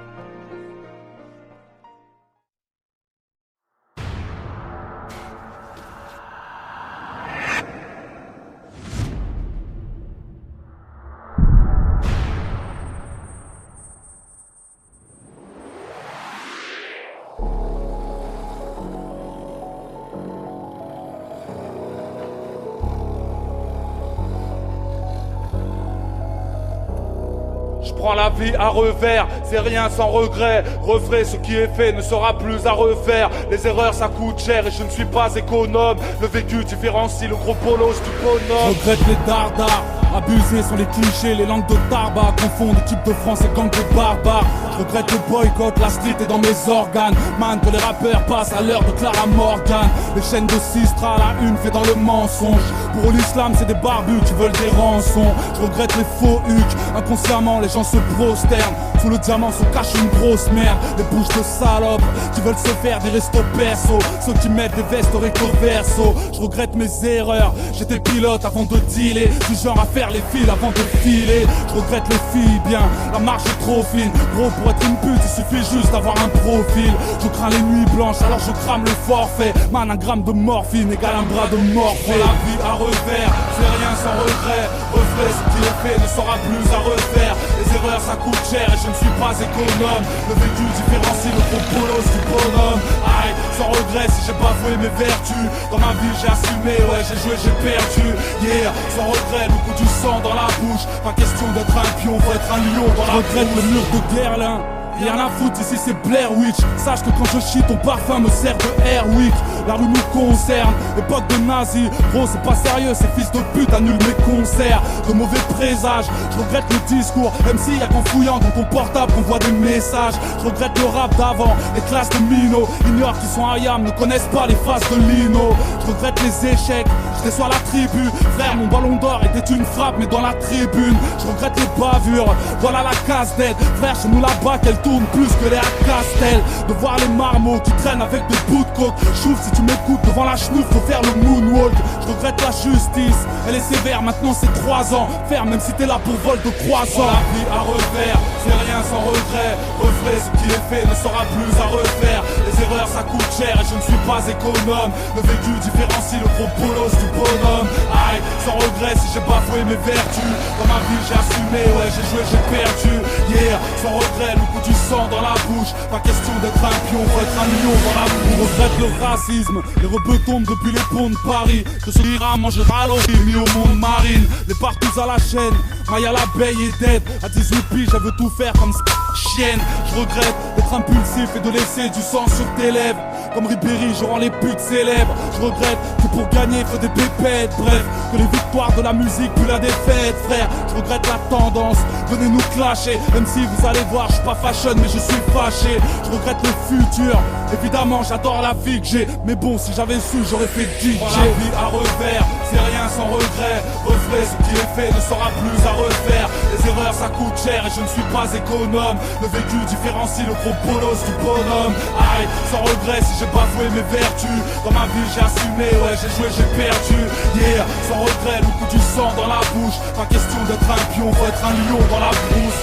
Je prends la vie à revers, c'est rien sans regret. Referai ce qui est fait, ne sera plus à refaire. Les erreurs ça coûte cher et je ne suis pas économe. Le vécu différencie le gros bolos du bonhomme.
Je regrette les dardas, abusés sont les clichés, les langues de tarba confondent équipe de France et gang de barbares. Je regrette le boycott, la street est dans mes organes. Man, que les rappeurs passent à l'heure de Clara Morgan. Les chaînes de Sistra, la une fait dans le mensonge. Pour l'islam c'est des barbus qui veulent des rançons. Je regrette les faux hucs, inconsciemment les gens se prosternent. Sous le diamant se cache une grosse merde. Les bouches de salopes qui veulent se faire des restos perso. Ceux qui mettent des vestes au recto verso. Je regrette mes erreurs, j'étais pilote avant de dealer. Du genre à faire les fils avant de filer. Je regrette les filles bien, la marche est trop fine. Gros pour être une pute il suffit juste d'avoir un profil. Je crains les nuits blanches alors je crame le forfait. Man, un gramme de morphine égale un bras de morphée. La vie à revers, c'est rien sans regret. Referai ce qui est fait, ne sera plus à refaire. Les erreurs ça coûte cher et je ne suis pas économe. Le vécu différencie le gros bolos du bonhomme. Aïe, sans regret si j'ai bafoué mes vertus. Dans ma vie j'ai assumé, ouais j'ai joué, j'ai perdu. Yeah, sans regret le coup du sang dans la bouche. Pas question d'être un pion, faut être un lion dans la regrette le mur de Guerlain. Rien à foutre ici c'est Blair Witch. Sache que quand je chie ton parfum me sert de Airwick. La rue nous concerne, époque de nazi. Gros c'est pas sérieux, ces fils de pute annulent mes concerts. De mauvais présages, je regrette le discours. Même s'il y a qu'en fouillant dans ton portable qu'on voit des messages. Je regrette le rap d'avant, les classes de Mino. Ignorent qui sont Ayam, ne connaissent pas les faces de Lino. Je regrette les échecs, je déçois la tribu. Frère mon ballon d'or était une frappe mais dans la tribune. Je regrette les bavures, voilà la casse-tête. Frère chez nous là-bas qu'elle tourne plus que les à Castel. De voir les marmots qui traînent avec des bouts de coke. Chouf si tu m'écoutes devant la chenouf faut faire le moonwalk. Je regrette la justice, elle est sévère maintenant c'est 3 ans. Ferme même si t'es là pour vol de croissant. La vie à revers, c'est rien sans regret. Referai ce qui est fait, ne sera plus à refaire. Les erreurs ça coûte cher et je ne suis pas économe. Le vécu différencie le gros bolos du bonhomme. Aïe, sans regret si j'ai bafoué mes vertus. Dans ma vie j'ai assumé, ouais j'ai joué, j'ai perdu. Yeah, sans regret le coup du sang dans la bouche. Pas question d'être un pion, faut être un lion dans la bouche. On regrette le racisme, les rebeux tombent depuis les ponts de Paris. Que ce ira mangera l'origine mis au monde marine. Les partout à la chaîne, Maya l'abeille est dead. À 18 piges, elle veut tout faire comme chienne. Je regrette d'être impulsif et de laisser du sang sur tes lèvres. Comme Ribéry, je rends les putes célèbres. Je regrette que pour gagner, faut des pépettes. Bref, que les victoires de la musique, puis la défaite, frère. Je regrette la tendance, venez nous clasher. Même si vous allez voir, je suis pas fashion, mais je suis fâché. Je regrette le futur, évidemment, j'adore la vie que j'ai. Mais bon, si j'avais su, j'aurais fait DJ. La vie à revers, c'est rien sans regret. Referai ce qui est fait, ne sera plus à refaire. Les erreurs, ça coûte cher et je ne suis pas économe. Le vécu différencie le gros bolos du bonhomme. Aïe, sans regret si j'ai bafoué mes vertus. Dans ma vie j'ai assumé, ouais j'ai joué, j'ai perdu. Yeah, sans regret le coup du sang dans la bouche. Pas question d'être un pion, faut être un lion dans la brousse.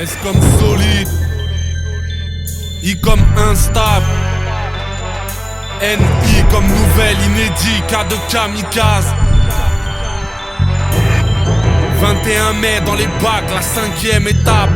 S comme solide, I comme instable, NI comme nouvelle, inédit, K de kamikaze. 21 mai dans les bacs, la 5e étape.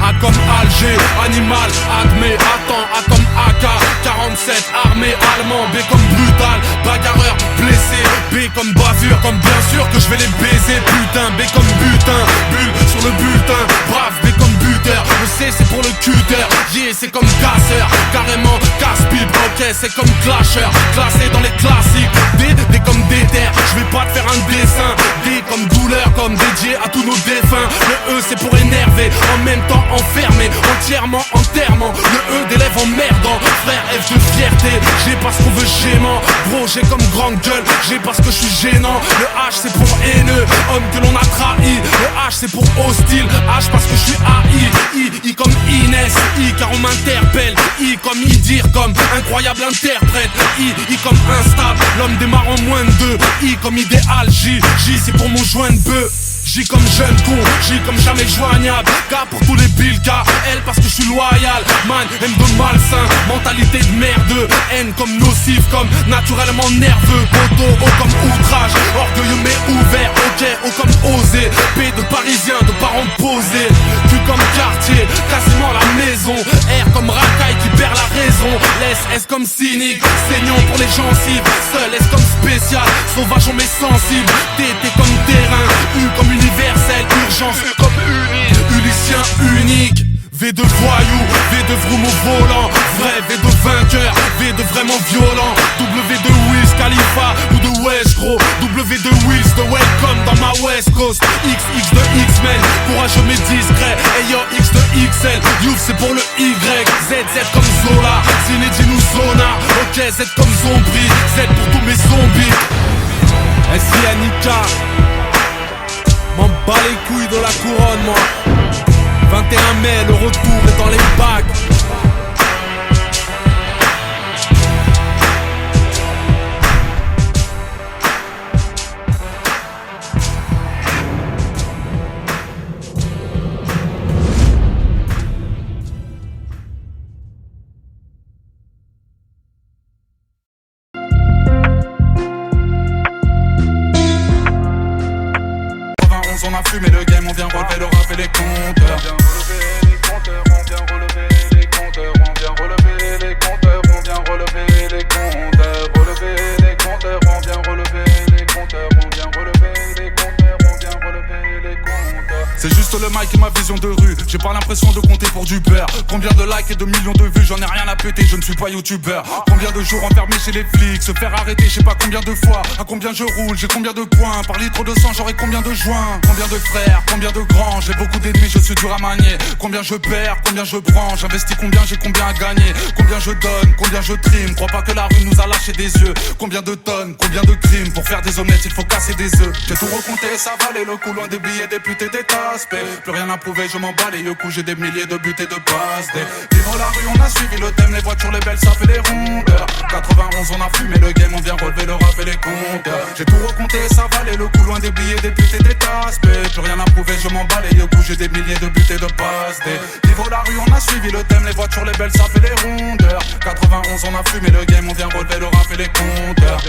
A comme Alger, animal, admet, attends, A comme AK, 47, armée, allemand, B comme brutal, bagarreur, blessé, B comme bavure, comme bien sûr que je vais les baiser, putain, B comme butin, bulle sur le bulletin, brave, B comme buteur, le C c'est pour le cutter, yeah c'est comme casseur, carrément casse-pipe, ok c'est comme clasher, classé dans les classiques, D comme déter, je vais pas te faire un dessin, D comme douleur, comme dédié à tous nos défunts, le E c'est pour énerver, en même temps enfermé, entièrement enterrement, le E d'élève emmerdant, frère F de fierté, j'ai parce qu'on veut gémant, bro j'ai comme grande gueule, j'ai parce que je suis gênant, le H c'est pour haineux, homme que l'on a trahi, le H c'est pour hostile, H parce que je suis AI, I comme Inès, I car on m'interpelle, I comme Idir comme incroyable interprète, I comme instable, l'homme démarre en moins de 2, I comme idéal, J c'est pour mon joint de bœuf. J comme jeune con, J comme jamais joignable, K pour tous les billes, K, L parce que je suis loyal, man, M de malsain, mentalité de merde, N comme nocif, comme naturellement nerveux, poteau, O comme outrage, orgueilleux mais ouvert, ok, O comme osé, P de parisien, de parents posés, Q comme quartier, quasiment la maison, R comme racaille qui perd la raison, S comme cynique, saignant pour les gencives, seul S comme spécial, sauvage on met sensible, T comme terrain, U comme universel, urgence, U comme unique, Ulyssien unique, V de voyou, V de vroom au volant, vrai V de vainqueur, V de vraiment violent, W de Wiz Khalifa ou de West gros, W de Wills de welcome dans ma West Coast, X de X-Men, courageux mais discret, et yo X de XL, Youth c'est pour le Y, Z comme Zola, Zinedine ou Zona, ok Z comme Zombie, Z pour tous mes zombies, S.I. Annika. M'en bats les couilles de la couronne moi. 21 mai, le retour est dans les bacs.
On a fumé le game, on vient relever le rap et les compteurs. On vient relever les compteurs, on vient relever les compteurs, on vient relever les compteurs, relever les compteurs, on vient relever les compteurs, on vient relever les compteurs, on vient relever les compteurs. C'est juste le mic et ma vision de rue, j'ai pas l'impression de compter pour du beurre. Combien de likes et de millions de vues, j'en ai rien à péter, je ne suis pas youtubeur. Combien de jours enfermé chez les flics, se faire arrêter, je sais pas combien de fois. À combien je roule, j'ai combien de points, par litre de sang j'aurai combien de joints. Combien de frères, combien de grands, j'ai beaucoup d'ennemis, je suis dur à manier. Combien je perds, combien je prends, j'investis combien, j'ai combien à gagner. Combien je donne, combien je trime, crois pas que la rue nous a lâché des yeux. Combien de tonnes, combien de crimes, pour faire des omelettes il faut casser des œufs. J'ai tout recompté, ça valait le coup, loin des billets, des putes et des tasses. Plus rien à prouver, je m'en bats les yeux, j'ai des milliers de buts et de passes. Vivre la rue, on a suivi le thème, les voitures, les belles, ça fait les rondeurs. 91, on a fumé le game, on vient relever le rap et les compteurs. J'ai tout recompté, ça valait le coup, loin des billets, des putes et des tasses. Plus rien à prouver, je m'en bats les yeux, j'ai des milliers de buts et de passes. Vivre la rue, on a suivi le thème, les voitures, les belles, ça fait les rondeurs. 91, on a fumé le game, on vient relever le rap et les compteurs.